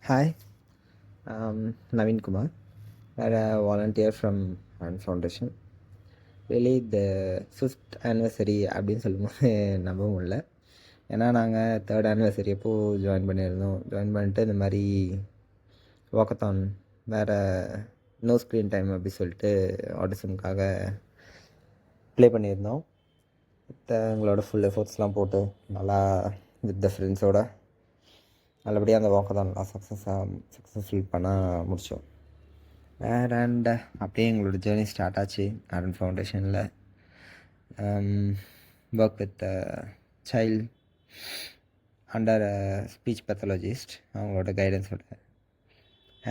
Hi, Naveen Kumar. I'm a volunteer from Hand Foundation. Really the 5th anniversary அப்படின்னு சொல்லும்போது நம்ப முடியல. ஏன்னா நாங்கள் 3rd anniversary அப்போ ஜாயின் பண்ணியிருந்தோம். ஜாயின் பண்ணிட்டு இந்த மாதிரி வாக்கத்தான் வேறு நோ ஸ்க்ரீன் டைம் அப்படி சொல்லிட்டு ஆடிஷனுக்காக ப்ளே பண்ணியிருந்தோம். எங்களோட ஃபுல் எஃபோர்ட்ஸ்லாம் போட்டு நல்லா வித் த ஃப்ரெண்ட்ஸோட நல்லபடியாக அந்த வாக்கத்தான் நல்லா சக்ஸஸ்ஃபுல் பண்ண முடித்தோம். அண்ட் அப்படியே எங்களோட ஜேர்னி ஸ்டார்ட் ஆச்சு ஆரன் ஃபவுண்டேஷனில். Work with child under speech pathologist அவங்களோட கைடன்ஸோட.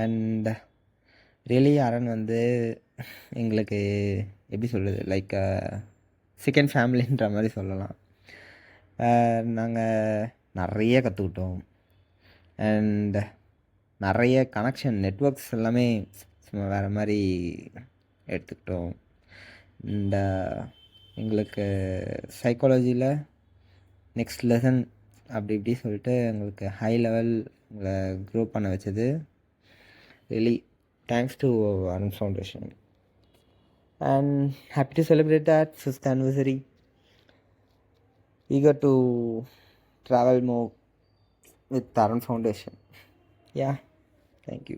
அண்ட் ரியலி அரண் வந்து எங்களுக்கு எப்படி சொல்கிறது, லைக் செகண்ட் ஃபேமிலின்ற மாதிரி சொல்லலாம். நாங்கள் நிறைய கற்றுக்கிட்டோம். அண்ட் நிறைய கனெக்ஷன் நெட்ஒர்க்ஸ் எல்லாமே சும்மா வேறு மாதிரி எடுத்துக்கிட்டோம். இந்த எங்களுக்கு சைக்காலஜியில் நெக்ஸ்ட் லெசன் அப்படி இப்படி சொல்லிட்டு எங்களுக்கு ஹை லெவல் எங்களை க்ரோ பண்ண வச்சது really thanks to Arun foundation. And happy to celebrate that 5th anniversary. Eager to travel more with Arun Foundation. Yeah, thank you.